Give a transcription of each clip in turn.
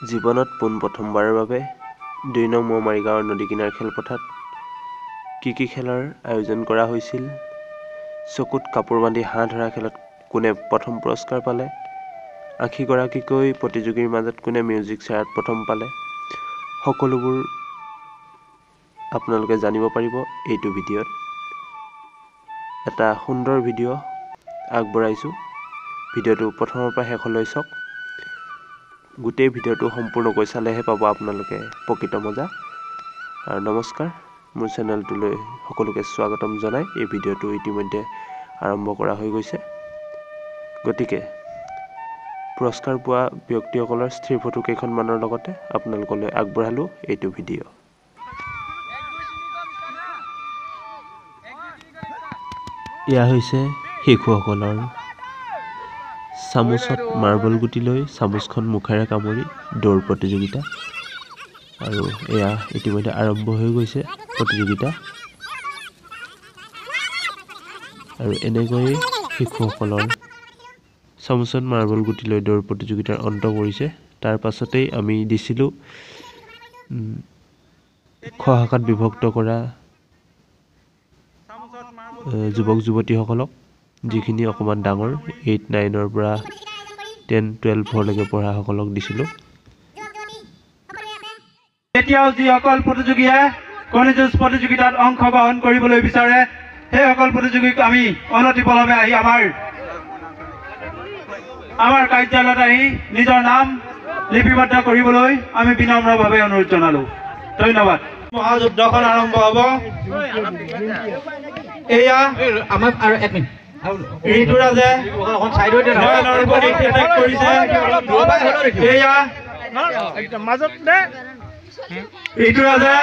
জীৱনত পোনপ্ৰথমবাৰৰ বাবে ২ নং মৌমাৰী গাঁৱৰ নদী কিনাৰ খেলপথাৰত কি খেলৰ আয়োজন কৰা হৈছিল, চকুত কাপোৰ বান্ধি হাঁহ ধৰা খেলত কোনে প্ৰথম পুৰস্কাৰ পালে, ৮০ গৰাকীকৈ প্ৰতিযোগীৰ মাজত কোনে মিউজিক চেয়াৰত প্ৰথম পালে, সকলোবোৰ আপোনালোকে জানিব পাৰিব এইটো ভিডিঅ'ত। এটা সুন্দৰ ভিডিঅ' আগবঢ়াইছোঁ, ভিডিঅ'টো প্ৰথমৰ পৰা শেষলৈ চাওক। গোটেই ভিডিঅ'টো সম্পূৰ্ণকৈ চালেহে পাব আপোনালোকে প্ৰকৃত মজা। আৰু নমস্কাৰ, মোৰ চেনেলটোলৈ সকলোকে স্বাগতম জনাই এই ভিডিঅ'টো ইতিমধ্যে আৰম্ভ কৰা হৈ গৈছে। গতিকে পুৰস্কাৰ পোৱা ব্যক্তিসকলৰ স্থিৰ ফটো কেইখনমানৰ লগতে আপোনালোকলৈ আগবঢ়ালোঁ এইটো ভিডিঅ'। এয়া হৈছে শিশুসকলৰ চামুচত মাৰ্বল গুটি লৈ চামুচখন মুখেৰে কামুৰি দৌৰ প্ৰতিযোগিতা, আৰু এয়া ইতিমধ্যে আৰম্ভ হৈ গৈছে প্ৰতিযোগিতা। আৰু এনেকৈয়ে শিশুসকলৰ চামুচত মাৰ্বল গুটি লৈ দৌৰ প্ৰতিযোগিতাৰ অন্ত পৰিছে। তাৰ পাছতেই আমি দিছিলোঁ খ শাখাত বিভক্ত কৰা যুৱক যুৱতীসকলক, যিখিনি অকণমান ডাঙৰ 8, 9ৰ পৰা 10, 12লৈকে পঢ়াসকলক দিছিলোঁ। এতিয়াও যিসকল প্ৰতিযোগীয়ে কণী যুঁজ প্ৰতিযোগিতাত অংশগ্ৰহণ কৰিবলৈ বিচাৰে সেইসকল প্ৰতিযোগীক আমি অনতিপলমে আহি আমাৰ কাৰ্যালয়ত আহি নিজৰ নাম লিপিবদ্ধ কৰিবলৈ আমি বিনম্ৰভাৱে অনুৰোধ জনালোঁ। ধন্যবাদ। মহাযুদ্ধখন আৰম্ভ হ'ব। এয়া আমাৰ আৰু এডমিন ঋতুৰাজে নয়নৰ ওপৰত এটেক কৰিছে। এয়া ঋতুৰাজে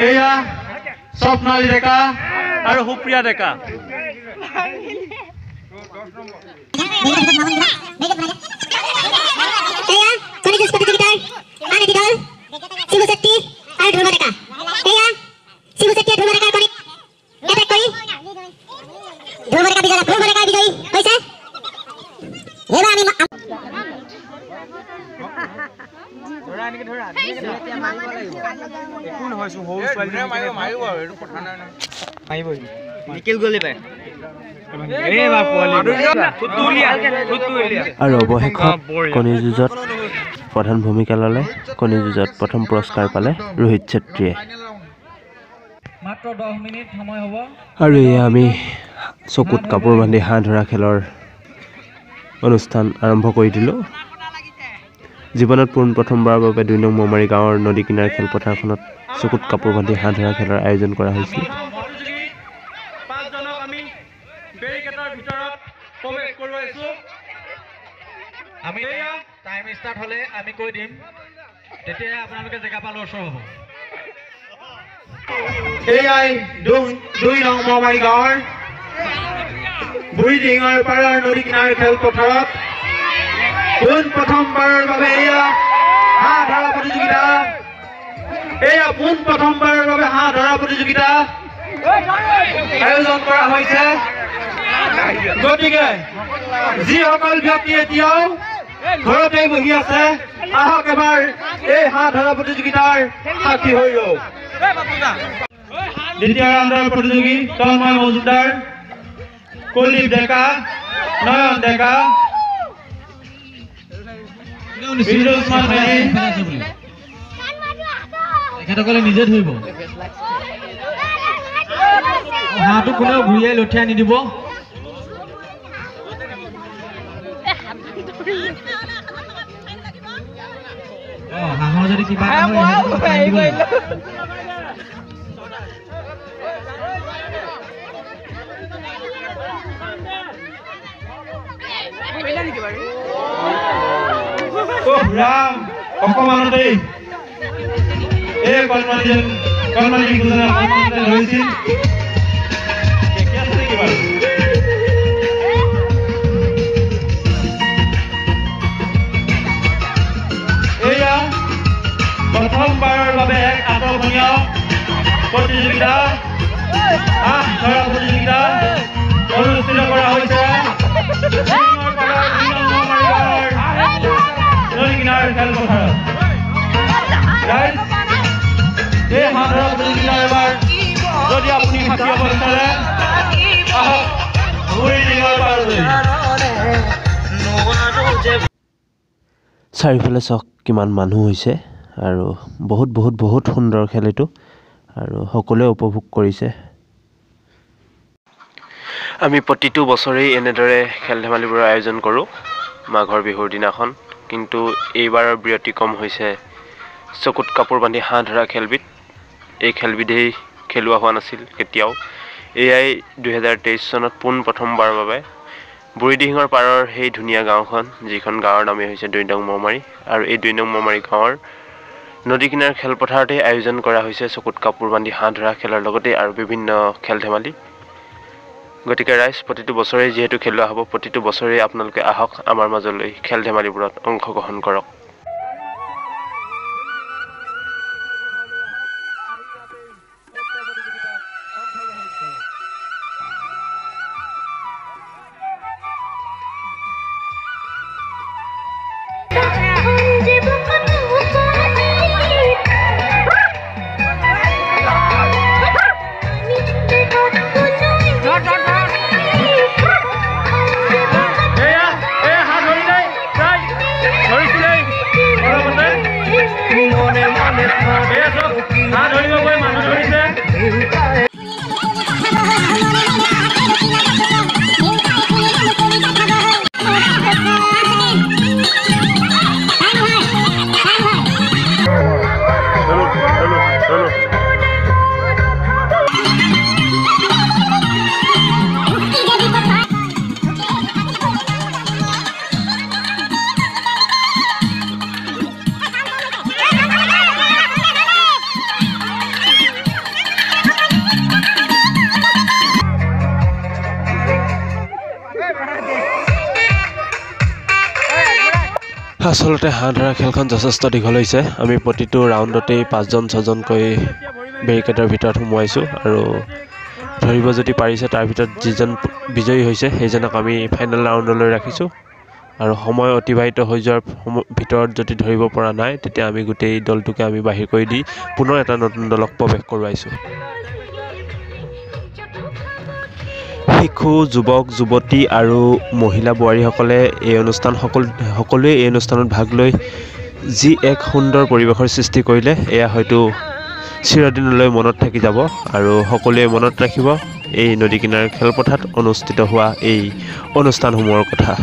এয়া স্বপ্নালী ডেকা আৰু সুপ্ৰিয়া ডেকা। আৰু অৱশেষত কণী যুঁজত প্ৰধান ভূমিকা ল'লে, কণী যুঁজত প্ৰথম পুৰস্কাৰ পালে ৰোহিত চেত্ৰীয়ে। আৰু এয়া আমি চকুত কাপোৰ বান্ধি হাঁহ ধৰা খেলৰ অনুষ্ঠান আৰম্ভ কৰি দিলোঁ। জীৱনত পোনপ্ৰথমবাৰৰ বাবে 2 নং মৌমাৰী গাঁৱৰ নদী কিনাৰ খেলপথাৰখনত চকুত কাপোৰ বান্ধি হাঁহ ধৰা খেলৰ আয়োজন কৰা হৈছিল। আমি টাইম ষ্টাৰ্ট হ'লে আমি কৈ দিম, তেতিয়া আপোনালোকে জেগা পালে ওচৰ হ'ব। এয়াই 2 নং মৌমাৰী গাঁৱৰ বুঢ়ীডিঙৰ পাৰৰ নদী কিনাৰ খেলপথাৰত পোনপ্ৰথমবাৰৰ বাবে এয়া হাঁহ ধৰা প্ৰতিযোগিতা। এয়া পোনপ্ৰথমবাৰৰ বাবে হাঁহ ধৰা প্ৰতিযোগিতা আয়োজন কৰা হৈছে। গতিকে যিসকল ব্যক্তি এতিয়াও ঘৰতে বহি আছে, আহক এবাৰ এই হাঁহ ধৰা প্ৰতিযোগিতাৰ সাক্ষী হৈ ৰওঁ। দ্বিতীয় ৰাউণ্ডৰ প্ৰতিযোগী তন্ময় মজুমদাৰ, কুলদীপ ডেকা, নয়ন ডেকা, তেখেতসকলে নিজে ধৰিব। হাঁহটো কোনেও ঘূৰিয়াই লঠিয়াই নিদিব। হাঁহৰ যদি কিবা ৰাম অকমানতেই এই কলমানি বিহুজনে অকমানতে ধৰিছিল এয়া প্ৰথমবাৰৰ বাবে এক আকৰ্ষণীয় প্ৰতিযোগিতা ধৰা প্ৰতিযোগিতা অনুষ্ঠিত কৰা হৈছে নদী কিনাৰ খেলপথাৰত এই হাঁহ ধৰা প্ৰতিযোগিতা এবাৰ যদি আপুনি থাকিব বিচাৰে আহক বুঢ়ীডিঙৰ পাৰলৈ। চাৰিওফালে চাওক কিমান মানুহ হৈছে আৰু বহুত সুন্দৰ খেল এইটো আৰু সকলোৱে উপভোগ কৰিছে। আমি প্ৰতিটো বছৰেই এনেদৰে খেল ধেমালিবোৰৰ আয়োজন কৰোঁ মাঘৰ বিহুৰ দিনাখন, কিন্তু এইবাৰৰ ব্যতিক্ৰম হৈছে চকুত কাপোৰ বান্ধি হাঁহ ধৰা খেলবিধ। এই খেলবিধেই খেলোৱা হোৱা নাছিল কেতিয়াও। এয়াই 2023 চনত প্ৰথমবাৰৰ বাবে বুঢ়ীদিহিঙৰ পাৰৰ সেই ধুনীয়া গাঁওখন, যিখন গাঁৱৰ নামেই হৈছে 2 নং মৌমাৰী, আৰু এই 2 নং মৌমাৰী গাঁৱৰ নদী কিনাৰ খেলপথাৰতেই আয়োজন কৰা হৈছে চকুত কাপোৰ বান্ধি হাঁহ ধৰা খেলৰ লগতে আৰু বিভিন্ন খেল ধেমালি। গতিকে ৰাইজ, প্ৰতিটো বছৰেই যিহেতু খেলোৱা হ'ব, প্ৰতিটো বছৰেই আপোনালোকে আহক আমাৰ মাজলৈ খেল ধেমালিবোৰত অংশগ্ৰহণ কৰক। আচলতে হাঁহ ধৰা খেলখন যথেষ্ট দীঘল হৈছে। আমি প্ৰতিটো ৰাউণ্ডতেই 5জন-6জনকৈ বেৰিকেডৰ ভিতৰত সোমোৱাইছোঁ আৰু ধৰিব যদি পাৰিছে তাৰ ভিতৰত যিজন বিজয়ী হৈছে সেইজনক আমি ফাইনেল ৰাউণ্ডলৈ ৰাখিছোঁ, আৰু সময় অতিবাহিত হৈ যোৱাৰ ভিতৰত যদি ধৰিব পৰা নাই তেতিয়া আমি গোটেই দলটোকে আমি বাহিৰ কৰি দি পুনৰ এটা নতুন দলক প্ৰৱেশ কৰোৱাইছোঁ। শিশু, যুৱক, যুৱতী আৰু মহিলা বোৱাৰীসকলে এই অনুষ্ঠান সকলোৱে এই অনুষ্ঠানত ভাগ লৈ যি এক সুন্দৰ পৰিৱেশৰ সৃষ্টি কৰিলে, এয়া হয়তো চিৰদিনলৈ মনত থাকি যাব আৰু সকলোৱে মনত ৰাখিব এই নদী কিনাৰ খেলপথাৰত অনুষ্ঠিত হোৱা এই অনুষ্ঠানসমূহৰ কথা।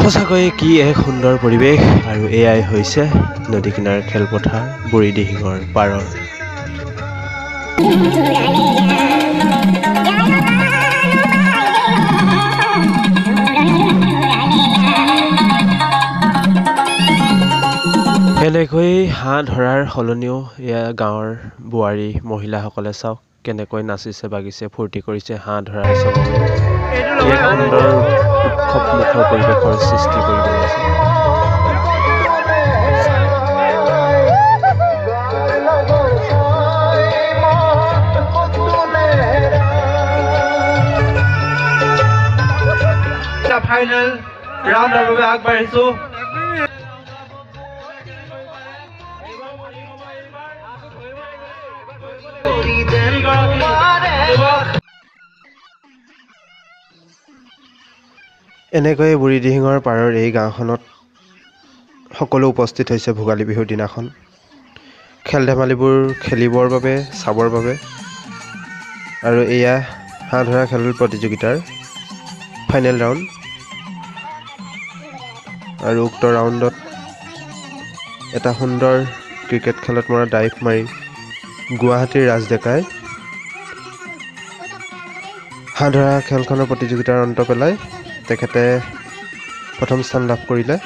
সঁচাকৈয়ে কি এক সুন্দৰ পৰিৱেশ, আৰু এয়াই হৈছে নদী কিনাৰ খেলপথাৰ বুঢ়ীদিহিঙৰ পাৰৰ। এনেকৈ হাঁহ ধৰাৰ সলনিও এয়া গাঁৱৰ বোৱাৰী মহিলাসকলে চাওক কেনেকৈ নাচিছে, বাগিছে, ফূৰ্তি কৰিছে হাঁহ ধৰাৰ চলনি। এক সুন্দৰ উৎসৱমুখৰ পৰিৱেশৰ সৃষ্টি কৰি পেলাইছে। ফাইনেল ৰাউণ্ডৰ বাবে আগবাঢ়িছোঁ। এনেকৈয়ে বুঢ়ীদিহিঙৰ পাৰৰ এই গাঁওখনত সকলো উপস্থিত হৈছে ভোগালী বিহুৰ দিনাখন খেল ধেমালিবোৰ খেলিবৰ বাবে চাবৰ বাবে আৰু এয়া হাঁহ ধৰা খেল প্ৰতিযোগিতাৰ ফাইনেল ৰাউণ্ড আৰু উক্ত ৰাউণ্ডত এটা সুন্দৰ ক্ৰিকেট খেলত মৰা ডাইভ মাৰি গুৱাহাটীৰ ৰাজ ডেকাই হাঁহ ধৰা খেলখনৰ প্ৰতিযোগিতাৰ অন্ত পেলাই তেখেতে প্ৰথম স্থান লাভ কৰিলে।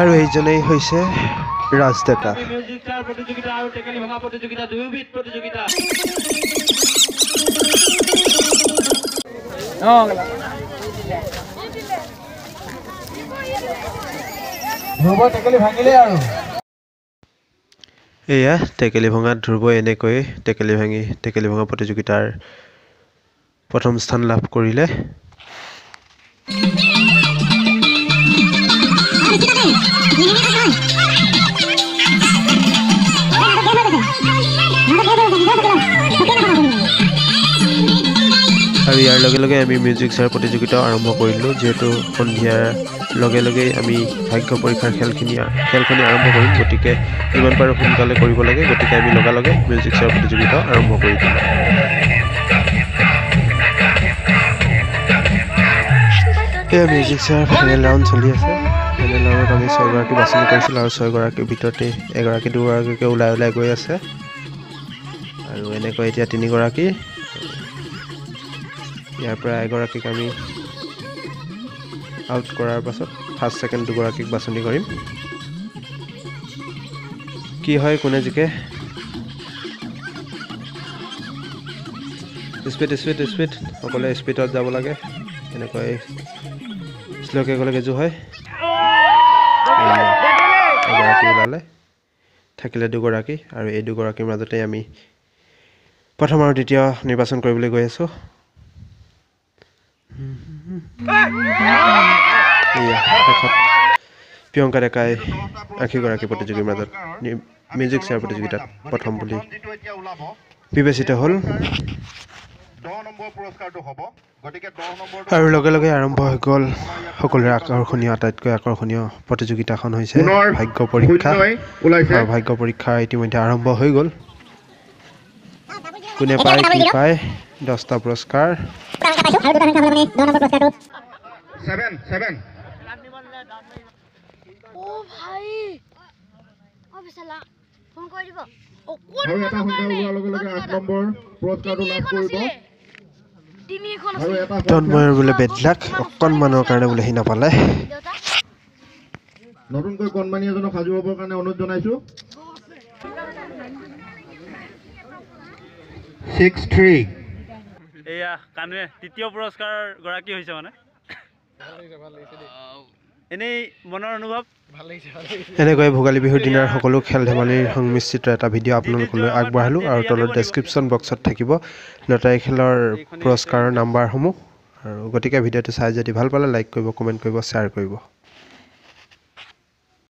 আৰু এইজনেই হৈছে ৰাজ ডেকা। মিউজিক চেয়াৰ প্ৰতিযোগিতা আৰু টেকেলি ভঙা প্ৰতিযোগিতা দুয়োবিধ প্ৰতিযোগিতা টেকেলি ভাঙিলে আৰু এয়া টেকেলি ভঙাত ধ্ৰুৱই এনেকৈ টেকেলি ভঙা প্ৰতিযোগিতাৰ প্ৰথম স্থান লাভ কৰিলে। আৰু ইয়াৰ লগে লগে আমি মিউজিক চেয়াৰ প্ৰতিযোগিতাও আৰম্ভ কৰিলোঁ। যিহেতু সন্ধিয়াৰ লগে লগেই আমি ভাগ্য পৰীক্ষাৰ খেলখনি আৰম্ভ কৰিম, গতিকে যিমান পাৰোঁ সোনকালে কৰিব লাগে। গতিকে আমি লগে মিউজিক চেয়াৰ প্ৰতিযোগিতাও আৰম্ভ কৰি দিলোঁ। এয়া মিউজিক চেয়াৰ ফাইনেল ৰাউণ্ড চলি আছে। ফাইনেল ৰাউণ্ডত আমি 6গৰাকী বাছনি কৰিছিলোঁ আৰু 6গৰাকীৰ ভিতৰতে এগৰাকী দুগৰাকীকৈ ওলাই গৈ আছে আৰু এনেকৈ এতিয়া 3গৰাকী। ইয়াৰ পৰা এগৰাকীক আমি আউট কৰাৰ পাছত ফাৰ্ষ্ট ছেকেণ্ড দুগৰাকীক বাছনি কৰিম। কি হয় কোনে জিকে। স্পীড সকলোৱে স্পীডত যাব লাগে। এনেকৈ শ্ল'কৈ গ'লে গেজু হয়। এগৰাকী ওলালে, থাকিলে দুগৰাকী আৰু এই দুগৰাকীৰ মাজতে আমি প্ৰথম আৰু দ্বিতীয় নিৰ্বাচন কৰিবলৈ গৈ আছোঁ। প্ৰিয়ংকা ডেকাই 80গৰাকী প্ৰতিযোগীৰ মাজত মিউজিক চেয়াৰ প্ৰতিযোগিতাত প্ৰথম বুলি বিবেচিত হ'ল। আৰু লগে আৰম্ভ হৈ গ'ল সকলোৰে আটাইতকৈ আকৰ্ষণীয় প্ৰতিযোগিতাখন হৈছে ভাগ্য পৰীক্ষা। আৰু ভাগ্য পৰীক্ষা ইতিমধ্যে আৰম্ভ হৈ গ'ল। কোনে পায় কি পায় 10টা পুৰস্কাৰ। তন্ময়ৰ বোলে বেডলাক অকণমানৰ কাৰণে বোলে সি নাপালে। নতুনকৈ কণমানি এজনক সাজু হ'বৰ কাৰণে অনুৰোধ জনাইছোঁ। 6-3 এয়া কানুৱে তৃতীয় পুৰস্কাৰ গৰাকী হৈছে মানে এনেই মনৰ অনুভৱ এনেকৈ ভোগালী বিহুৰ দিনাৰ সকলো খেল ধেমালিৰ সংমিশ্ৰিত এটা ভিডিঅ' আপোনালোকলৈ আগবঢ়ালোঁ আৰু তলত ডেছক্ৰিপশ্যন বক্সত থাকিব লটাৰী খেলৰ পুৰস্কাৰৰ নাম্বাৰসমূহ। আৰু গতিকে ভিডিঅ'টো চাই যদি ভাল পালে লাইক কৰিব, কমেণ্ট কৰিব, শ্বেয়াৰ কৰিব।